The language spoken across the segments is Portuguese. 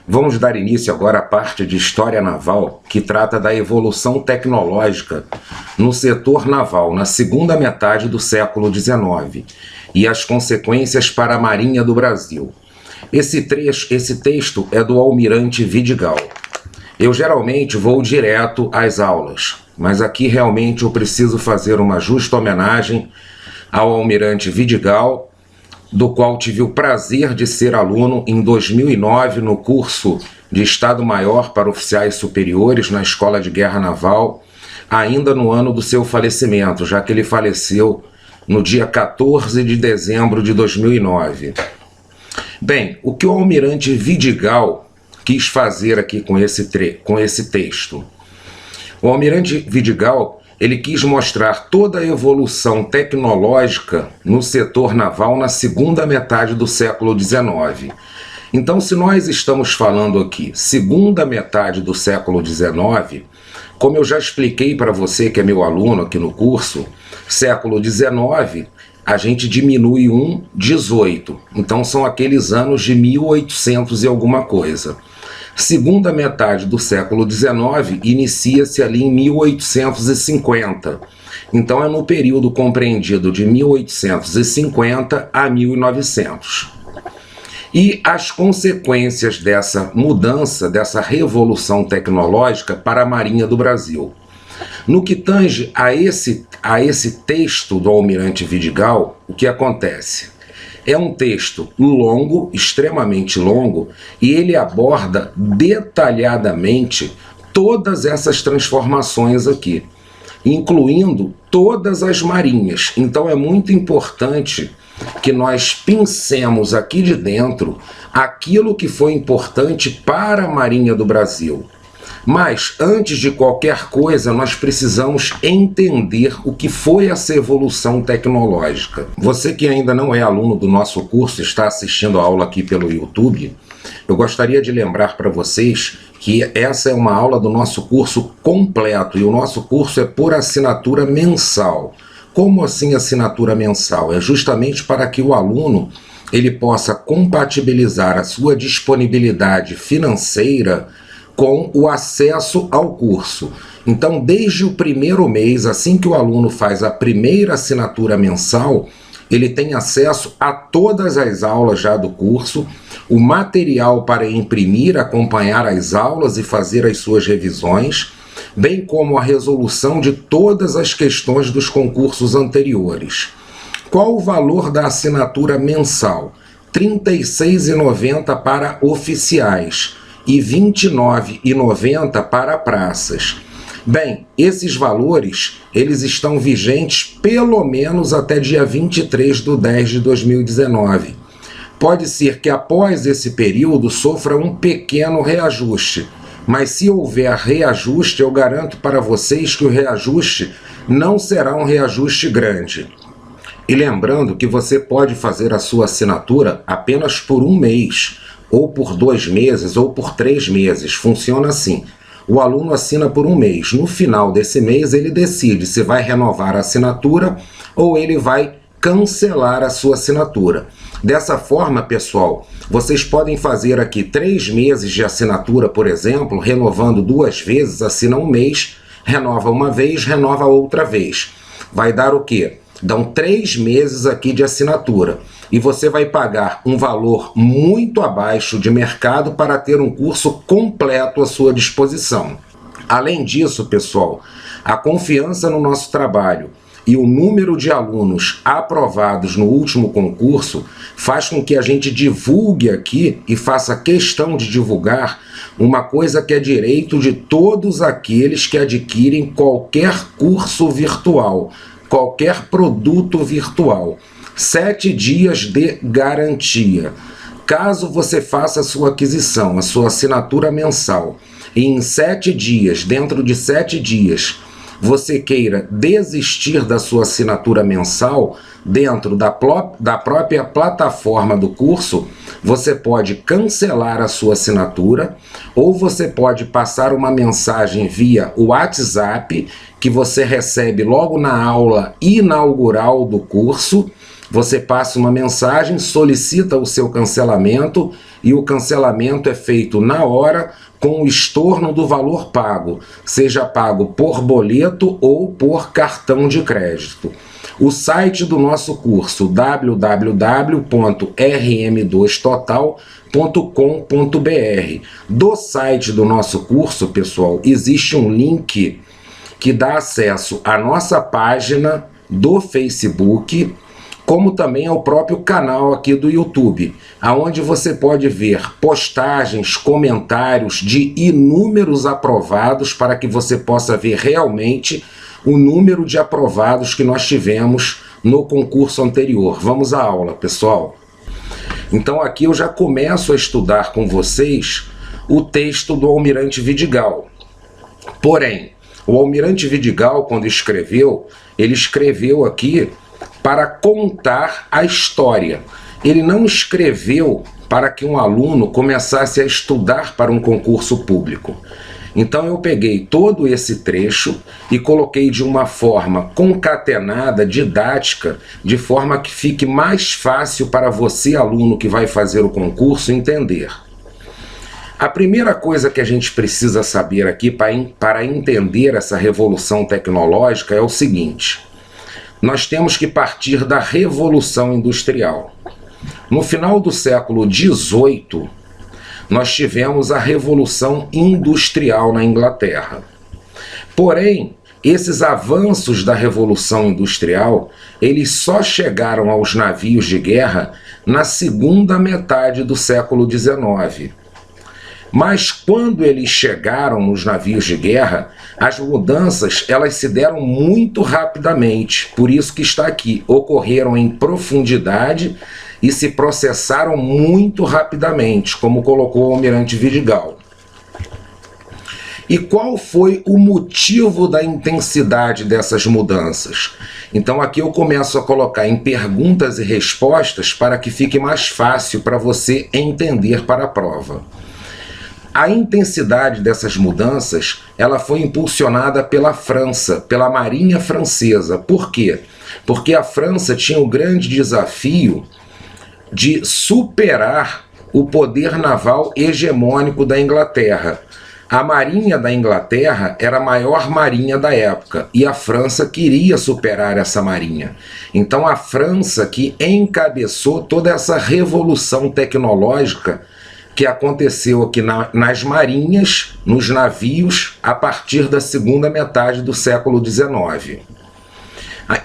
Vamos dar início agora à parte de História Naval, que trata da evolução tecnológica no setor naval na segunda metade do século XIX e as consequências para a Marinha do Brasil. Esse texto é do Almirante Vidigal. Eu geralmente vou direto às aulas, mas aqui realmente eu preciso fazer uma justa homenagem ao Almirante Vidigal, do qual tive o prazer de ser aluno em 2009 no curso de Estado-Maior para Oficiais Superiores na Escola de Guerra Naval, ainda no ano do seu falecimento, já que ele faleceu no dia 14 de dezembro de 2009. Bem, o que o Almirante Vidigal quis fazer aqui com esse texto? O Almirante Vidigal ele quis mostrar toda a evolução tecnológica no setor naval na segunda metade do século XIX. Então, se nós estamos falando aqui, segunda metade do século XIX, como eu já expliquei para você que é meu aluno aqui no curso, século XIX, a gente diminui 18. Então, são aqueles anos de 1800 e alguma coisa. Segunda metade do século XIX inicia-se ali em 1850. Então é no período compreendido de 1850 a 1900. E as consequências dessa mudança, dessa revolução tecnológica para a Marinha do Brasil. No que tange a esse texto do Almirante Vidigal, o que acontece? É um texto longo, extremamente longo, e ele aborda detalhadamente todas essas transformações aqui, incluindo todas as marinhas. Então é muito importante que nós pincemos aqui de dentro aquilo que foi importante para a Marinha do Brasil. Mas, antes de qualquer coisa, nós precisamos entender o que foi essa evolução tecnológica. Você que ainda não é aluno do nosso curso, está assistindo a aula aqui pelo YouTube, eu gostaria de lembrar para vocês que essa é uma aula do nosso curso completo, e o nosso curso é por assinatura mensal. Como assim assinatura mensal? É justamente para que o aluno ele possa compatibilizar a sua disponibilidade financeira com o acesso ao curso. Então, desde o primeiro mês, assim que o aluno faz a primeira assinatura mensal, ele tem acesso a todas as aulas já do curso, o material para imprimir, acompanhar as aulas e fazer as suas revisões, bem como a resolução de todas as questões dos concursos anteriores. Qual o valor da assinatura mensal? R$ 36,90 para oficiais e R$ 29,90 para praças. Bem, esses valores eles estão vigentes pelo menos até dia 23/10/2019. Pode ser que após esse período sofra um pequeno reajuste, mas se houver reajuste, eu garanto para vocês que o reajuste não será um reajuste grande. E lembrando que você pode fazer a sua assinatura apenas por um mês, ou por 2 meses, ou por 3 meses. Funciona assim. O aluno assina por um mês. No final desse mês, ele decide se vai renovar a assinatura ou ele vai cancelar a sua assinatura. Dessa forma, pessoal, vocês podem fazer aqui 3 meses de assinatura, por exemplo, renovando 2 vezes, assina um mês, renova uma vez, renova outra vez. Vai dar o quê? Dão 3 meses aqui de assinatura. E você vai pagar um valor muito abaixo de mercado para ter um curso completo à sua disposição. Além disso, pessoal, a confiança no nosso trabalho e o número de alunos aprovados no último concurso faz com que a gente divulgue aqui e faça questão de divulgar uma coisa que é direito de todos aqueles que adquirem qualquer curso virtual, qualquer produto virtual. 7 dias de garantia. Caso você faça a sua aquisição, a sua assinatura mensal, e em 7 dias, dentro de 7 dias, você queira desistir da sua assinatura mensal dentro da própria plataforma do curso, você pode cancelar a sua assinatura ou você pode passar uma mensagem via WhatsApp que você recebe logo na aula inaugural do curso, Você passa uma mensagem, solicita o seu cancelamento e o cancelamento é feito na hora com o estorno do valor pago, seja pago por boleto ou por cartão de crédito. O site do nosso curso, www.rm2total.com.br. Do site do nosso curso, pessoal, existe um link que dá acesso à nossa página do Facebook, como também ao próprio canal aqui do YouTube, aonde você pode ver postagens, comentários de inúmeros aprovados para que você possa ver realmente o número de aprovados que nós tivemos no concurso anterior. Vamos à aula, pessoal. Então aqui eu já começo a estudar com vocês o texto do Almirante Vidigal. Porém, o Almirante Vidigal, quando escreveu, ele escreveu aqui para contar a história. Ele não escreveu para que um aluno começasse a estudar para um concurso público. Então eu peguei todo esse trecho e coloquei de uma forma concatenada, didática, de forma que fique mais fácil para você, aluno que vai fazer o concurso, entender. A primeira coisa que a gente precisa saber aqui para entender essa revolução tecnológica é o seguinte: nós temos que partir da Revolução Industrial. No final do século XVIII, nós tivemos a Revolução Industrial na Inglaterra. Porém, esses avanços da Revolução Industrial, eles só chegaram aos navios de guerra na segunda metade do século XIX. Mas quando eles chegaram nos navios de guerra, as mudanças elas se deram muito rapidamente. Por isso que está aqui, ocorreram em profundidade e se processaram muito rapidamente, como colocou o Almirante Vidigal. E qual foi o motivo da intensidade dessas mudanças? Então aqui eu começo a colocar em perguntas e respostas para que fique mais fácil para você entender para a prova. A intensidade dessas mudanças, ela foi impulsionada pela França, pela Marinha Francesa. Por quê? Porque a França tinha o grande desafio de superar o poder naval hegemônico da Inglaterra. A Marinha da Inglaterra era a maior marinha da época e a França queria superar essa marinha. Então a França que encabeçou toda essa revolução tecnológica que aconteceu aqui nas marinhas, nos navios, a partir da segunda metade do século XIX.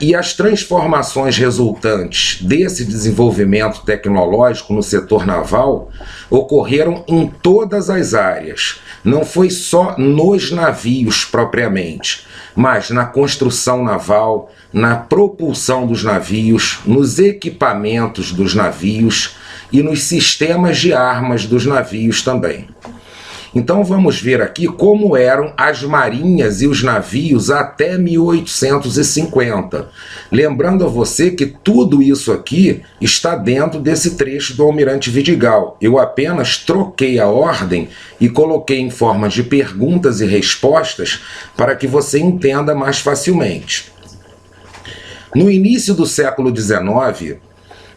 E as transformações resultantes desse desenvolvimento tecnológico no setor naval ocorreram em todas as áreas. Não foi só nos navios propriamente, mas na construção naval, na propulsão dos navios, nos equipamentos dos navios e nos sistemas de armas dos navios também. Então vamos ver aqui como eram as marinhas e os navios até 1850. Lembrando a você que tudo isso aqui está dentro desse trecho do Almirante Vidigal. Eu apenas troquei a ordem e coloquei em forma de perguntas e respostas para que você entenda mais facilmente. No início do século XIX,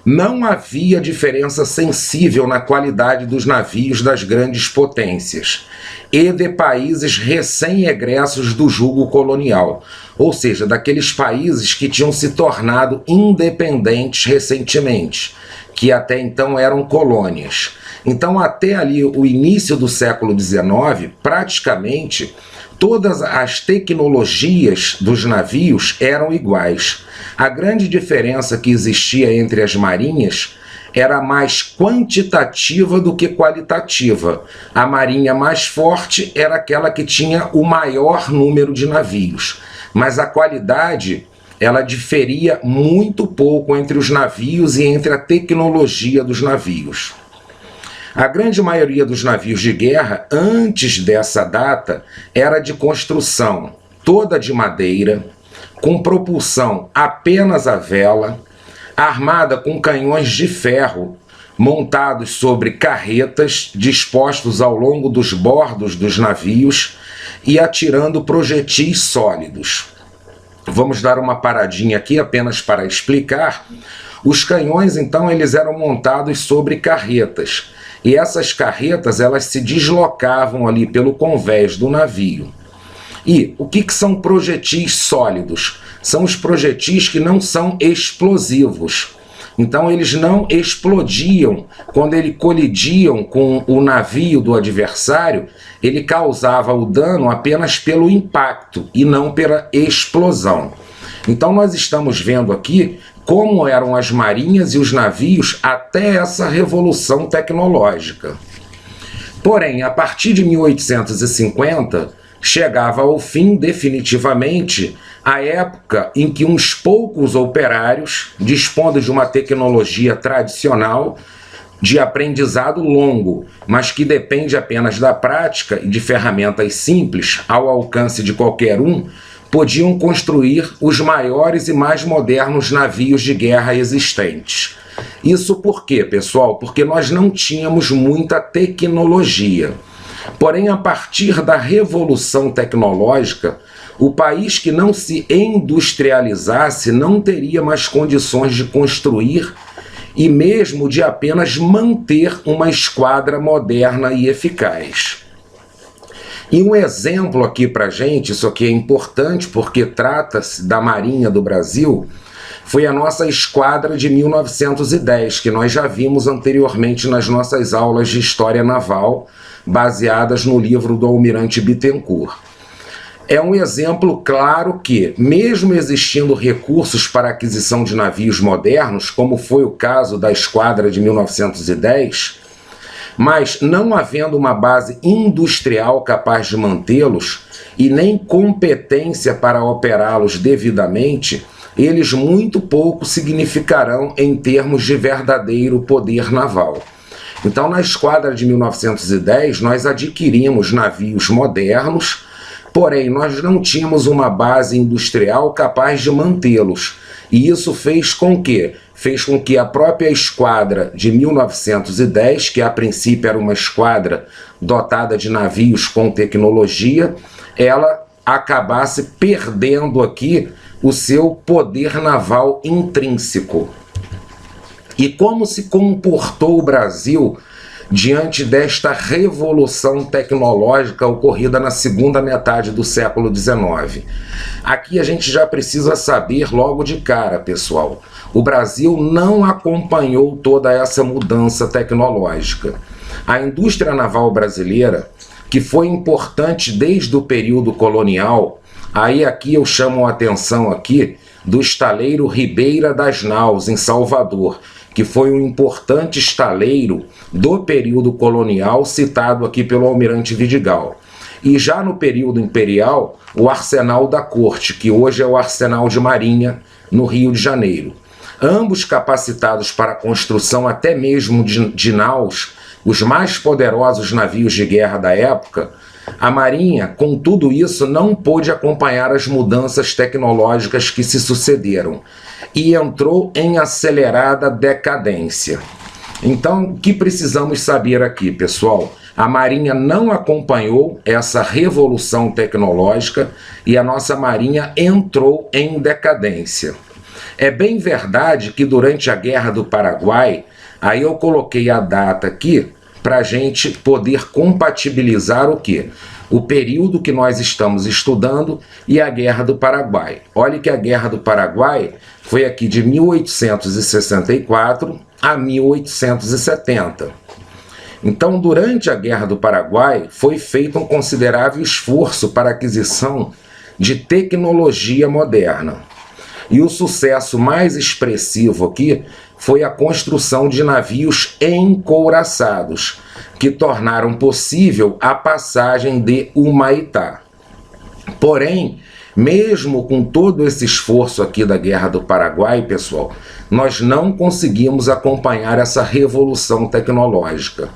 não havia diferença sensível na qualidade dos navios das grandes potências e de países recém-egressos do jugo colonial, ou seja, daqueles países que tinham se tornado independentes recentemente, que até então eram colônias. Então, até ali o início do século XIX, praticamente todas as tecnologias dos navios eram iguais. A grande diferença que existia entre as marinhas era mais quantitativa do que qualitativa. A marinha mais forte era aquela que tinha o maior número de navios, mas a qualidade ela diferia muito pouco entre os navios e entre a tecnologia dos navios. A grande maioria dos navios de guerra, antes dessa data, era de construção toda de madeira, com propulsão apenas a vela, armada com canhões de ferro, montados sobre carretas dispostos ao longo dos bordos dos navios e atirando projetis sólidos. Vamos dar uma paradinha aqui apenas para explicar. Os canhões, então, eles eram montados sobre carretas, e essas carretas elas se deslocavam ali pelo convés do navio. E o que são projetis sólidos? São os projetis que não são explosivos. Então eles não explodiam quando eles colidiam com o navio do adversário, ele causava o dano apenas pelo impacto e não pela explosão. Então nós estamos vendo aqui como eram as marinhas e os navios até essa revolução tecnológica. Porém, a partir de 1850, chegava ao fim definitivamente a época em que uns poucos operários, dispondo de uma tecnologia tradicional, de aprendizado longo, mas que depende apenas da prática e de ferramentas simples, ao alcance de qualquer um, podiam construir os maiores e mais modernos navios de guerra existentes. Isso por quê, pessoal? Porque nós não tínhamos muita tecnologia. Porém, a partir da revolução tecnológica, o país que não se industrializasse não teria mais condições de construir e mesmo de apenas manter uma esquadra moderna e eficaz. E um exemplo aqui para a gente, isso aqui é importante porque trata-se da Marinha do Brasil, foi a nossa esquadra de 1910, que nós já vimos anteriormente nas nossas aulas de História Naval, baseadas no livro do Almirante Bittencourt. É um exemplo claro que, mesmo existindo recursos para a aquisição de navios modernos, como foi o caso da esquadra de 1910, mas não havendo uma base industrial capaz de mantê-los e nem competência para operá-los devidamente, eles muito pouco significarão em termos de verdadeiro poder naval. Então, na esquadra de 1910, nós adquirimos navios modernos, porém, nós não tínhamos uma base industrial capaz de mantê-los. E isso fez com que a própria esquadra de 1910, que a princípio era uma esquadra dotada de navios com tecnologia, ela acabasse perdendo aqui o seu poder naval intrínseco. E como se comportou o Brasil diante desta revolução tecnológica ocorrida na segunda metade do século XIX? Aqui a gente já precisa saber logo de cara, pessoal. O Brasil não acompanhou toda essa mudança tecnológica. A indústria naval brasileira, que foi importante desde o período colonial, aí aqui eu chamo a atenção aqui do estaleiro Ribeira das Naus, em Salvador, que foi um importante estaleiro do período colonial, citado aqui pelo Almirante Vidigal. E já no período imperial, o Arsenal da Corte, que hoje é o Arsenal de Marinha, no Rio de Janeiro. Ambos capacitados para a construção até mesmo de naus, os mais poderosos navios de guerra da época, a Marinha, com tudo isso, não pôde acompanhar as mudanças tecnológicas que se sucederam e entrou em acelerada decadência. Então, o que precisamos saber aqui, pessoal? A Marinha não acompanhou essa revolução tecnológica e a nossa Marinha entrou em decadência. É bem verdade que durante a Guerra do Paraguai, aí eu coloquei a data aqui para a gente poder compatibilizar o quê? O período que nós estamos estudando e a Guerra do Paraguai. Olha que a Guerra do Paraguai foi aqui de 1864 a 1870. Então, durante a Guerra do Paraguai, foi feito um considerável esforço para a aquisição de tecnologia moderna. E o sucesso mais expressivo aqui foi a construção de navios encouraçados, que tornaram possível a passagem de Humaitá. Porém, mesmo com todo esse esforço aqui da Guerra do Paraguai, pessoal, nós não conseguimos acompanhar essa revolução tecnológica.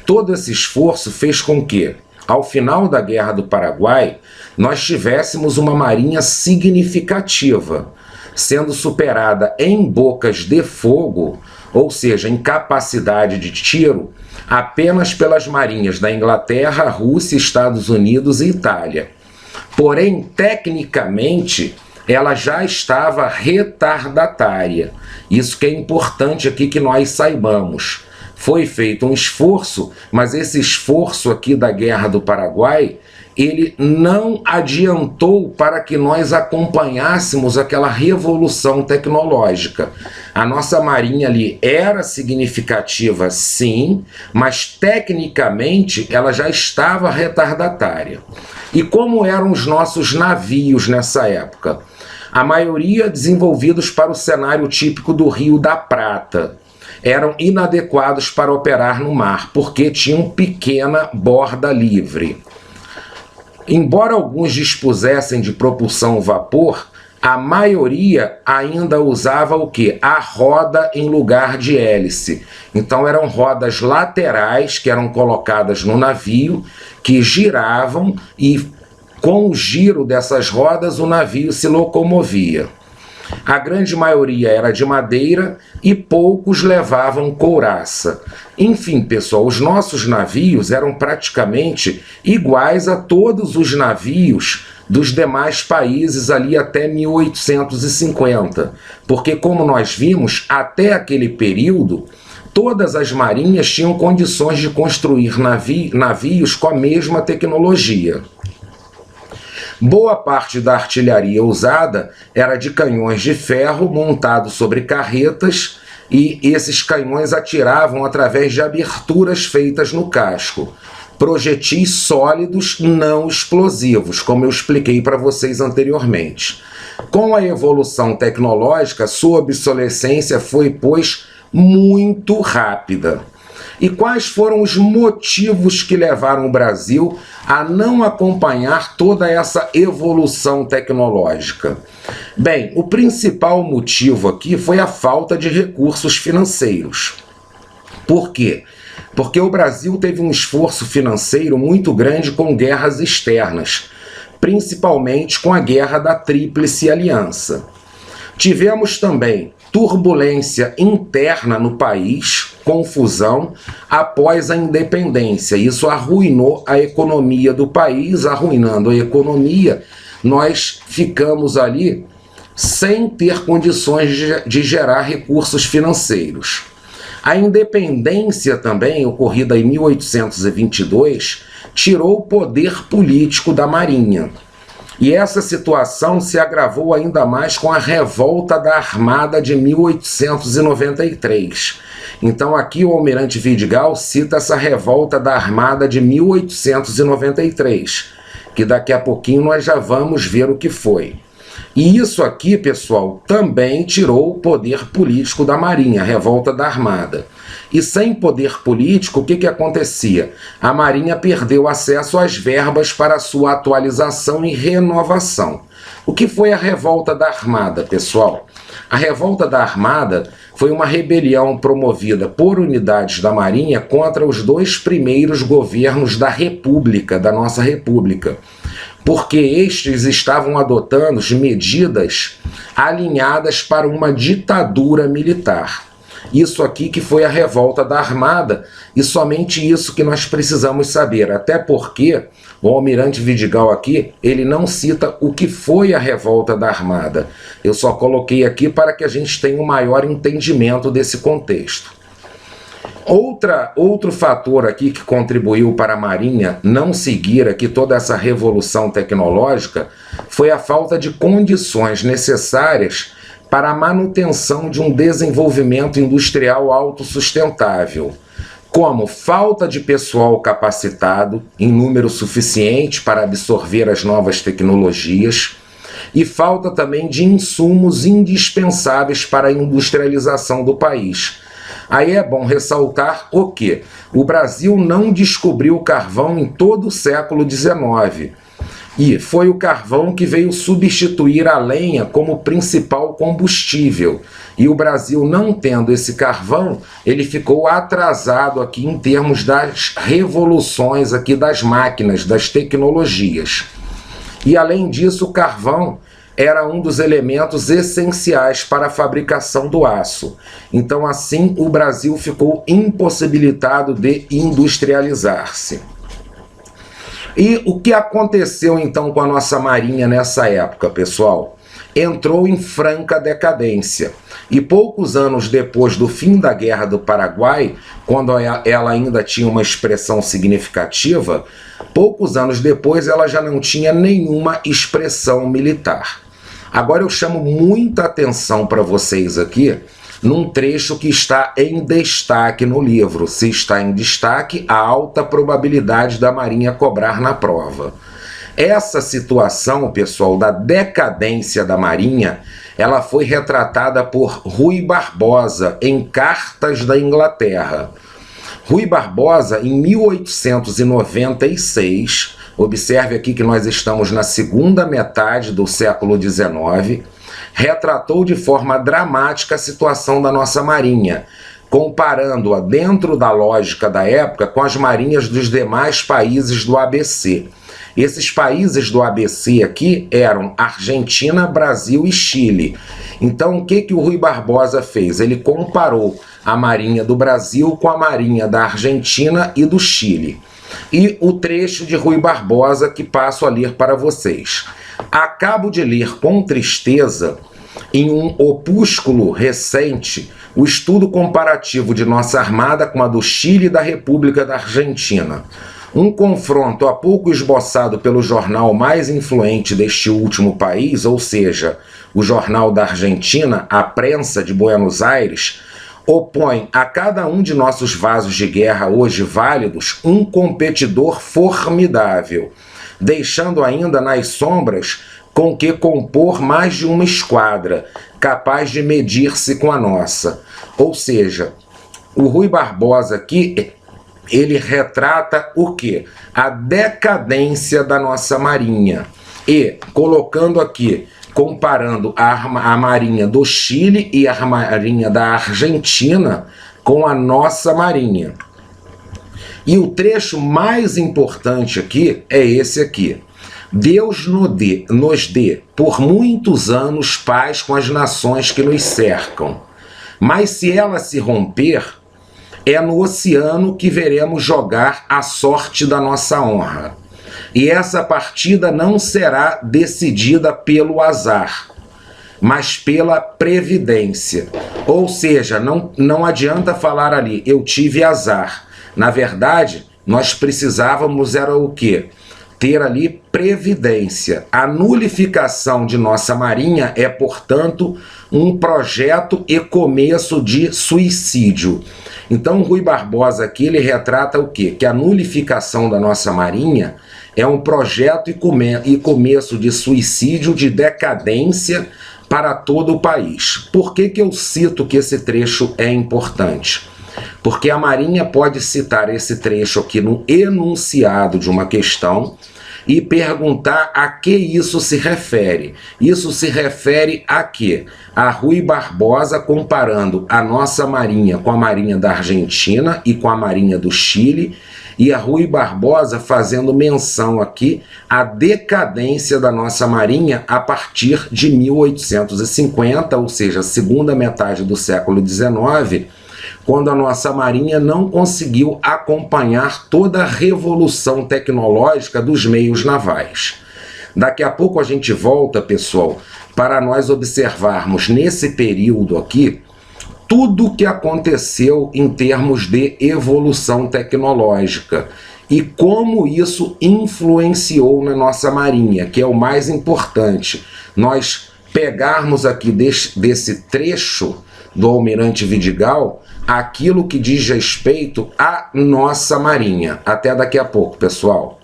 Todo esse esforço fez com que, ao final da Guerra do Paraguai, nós tivéssemos uma marinha significativa, sendo superada em bocas de fogo, ou seja, em capacidade de tiro, apenas pelas marinhas da Inglaterra, Rússia, Estados Unidos e Itália. Porém, tecnicamente, ela já estava retardatária. Isso que é importante aqui que nós saibamos. Foi feito um esforço, mas esse esforço aqui da Guerra do Paraguai, ele não adiantou para que nós acompanhássemos aquela revolução tecnológica. A nossa marinha ali era significativa, sim, mas tecnicamente ela já estava retardatária. E como eram os nossos navios nessa época? A maioria desenvolvidos para o cenário típico do Rio da Prata. Eram inadequados para operar no mar, porque tinham pequena borda livre. Embora alguns dispusessem de propulsão vapor, a maioria ainda usava o quê? A roda em lugar de hélice. Então eram rodas laterais que eram colocadas no navio, que giravam e com o giro dessas rodas o navio se locomovia. A grande maioria era de madeira e poucos levavam couraça. Enfim, pessoal, os nossos navios eram praticamente iguais a todos os navios dos demais países ali até 1850. Porque, como nós vimos, até aquele período, todas as marinhas tinham condições de construir navios com a mesma tecnologia. Boa parte da artilharia usada era de canhões de ferro montados sobre carretas, e esses canhões atiravam através de aberturas feitas no casco. Projetis sólidos não explosivos, como eu expliquei para vocês anteriormente. Com a evolução tecnológica, sua obsolescência foi, pois, muito rápida. E quais foram os motivos que levaram o Brasil a não acompanhar toda essa evolução tecnológica? Bem, o principal motivo aqui foi a falta de recursos financeiros. Por quê? Porque o Brasil teve um esforço financeiro muito grande com guerras externas, principalmente com a Guerra da Tríplice Aliança. Tivemos também turbulência interna no país, confusão, após a independência. Isso arruinou a economia do país. Arruinando a economia, nós ficamos ali sem ter condições de gerar recursos financeiros. A independência também, ocorrida em 1822, tirou o poder político da Marinha. E essa situação se agravou ainda mais com a revolta da Armada de 1893. Então aqui o almirante Vidigal cita essa revolta da Armada de 1893, que daqui a pouquinho nós já vamos ver o que foi. E isso aqui, pessoal, também tirou o poder político da Marinha, a revolta da Armada. E sem poder político, o que acontecia? A Marinha perdeu acesso às verbas para sua atualização e renovação. O que foi a revolta da Armada, pessoal? A revolta da Armada foi uma rebelião promovida por unidades da Marinha contra os dois primeiros governos da República, da nossa República, porque estes estavam adotando medidas alinhadas para uma ditadura militar. Isso aqui que foi a revolta da Armada, e somente isso que nós precisamos saber, até porque o almirante Vidigal aqui, ele não cita o que foi a revolta da Armada. Eu só coloquei aqui para que a gente tenha um maior entendimento desse contexto. Outro fator aqui que contribuiu para a Marinha não seguir aqui toda essa revolução tecnológica foi a falta de condições necessárias para a manutenção de um desenvolvimento industrial autossustentável, como falta de pessoal capacitado em número suficiente para absorver as novas tecnologias e falta também de insumos indispensáveis para a industrialização do país. Aí é bom ressaltar o que? O Brasil não descobriu o carvão em todo o século XIX. E foi o carvão que veio substituir a lenha como principal combustível. E o Brasil, não tendo esse carvão, ele ficou atrasado aqui em termos das revoluções aqui das máquinas, das tecnologias. E além disso, o carvão era um dos elementos essenciais para a fabricação do aço. Então assim o Brasil ficou impossibilitado de industrializar-se. E o que aconteceu então com a nossa marinha nessa época, pessoal? entrou em franca decadência. E poucos anos depois do fim da Guerra do Paraguai, quando ela ainda tinha uma expressão significativa, poucos anos depois ela já não tinha nenhuma expressão militar. Agora eu chamo muita atenção para vocês aqui num trecho que está em destaque no livro. Se está em destaque, a alta probabilidade da Marinha cobrar na prova. Essa situação, pessoal, da decadência da Marinha, ela foi retratada por Rui Barbosa em Cartas da Inglaterra. Rui Barbosa, em 1896, observe aqui que nós estamos na segunda metade do século XIX, retratou de forma dramática a situação da nossa Marinha, comparando-a dentro da lógica da época com as marinhas dos demais países do ABC. Esses países do ABC aqui eram Argentina, Brasil e Chile. Então o que o Rui Barbosa fez? Ele comparou a marinha do Brasil com a marinha da Argentina e do Chile. E o trecho de Rui Barbosa que passo a ler para vocês. Acabo de ler com tristeza, em um opúsculo recente, o estudo comparativo de nossa armada com a do Chile e da República da Argentina. Um confronto há pouco esboçado pelo jornal mais influente deste último país, ou seja, o jornal da Argentina, a Prensa de Buenos Aires, opõe a cada um de nossos vasos de guerra hoje válidos um competidor formidável, deixando ainda nas sombras com que compor mais de uma esquadra, capaz de medir-se com a nossa. Ou seja, o Rui Barbosa aqui, ele retrata o quê? A decadência da nossa marinha. E, colocando aqui, comparando a marinha do Chile e a marinha da Argentina com a nossa marinha. E o trecho mais importante aqui é esse aqui. Deus nos dê por muitos anos paz com as nações que nos cercam. Mas se ela se romper, é no oceano que veremos jogar a sorte da nossa honra. E essa partida não será decidida pelo azar, mas pela previdência. Ou seja, não adianta falar ali, eu tive azar. Na verdade, nós precisávamos era o quê? Ter ali previdência. A nulificação de nossa marinha é, portanto, um projeto e começo de suicídio. Então, Rui Barbosa aqui, ele retrata o quê? Que a nulificação da nossa marinha é um projeto e começo de suicídio, de decadência para todo o país. Por que eu cito que esse trecho é importante? Porque a Marinha pode citar esse trecho aqui no enunciado de uma questão e perguntar a que isso se refere. Isso se refere a quê? A Rui Barbosa comparando a nossa marinha com a marinha da Argentina e com a marinha do Chile, e a Rui Barbosa fazendo menção aqui à decadência da nossa marinha a partir de 1850, ou seja, a segunda metade do século XIX, quando a nossa marinha não conseguiu acompanhar toda a revolução tecnológica dos meios navais. Daqui a pouco a gente volta, pessoal, para nós observarmos nesse período aqui tudo o que aconteceu em termos de evolução tecnológica e como isso influenciou na nossa marinha, que é o mais importante. Nós pegarmos aqui desse trecho do Almirante Vidigal aquilo que diz respeito à nossa marinha. Até daqui a pouco, pessoal.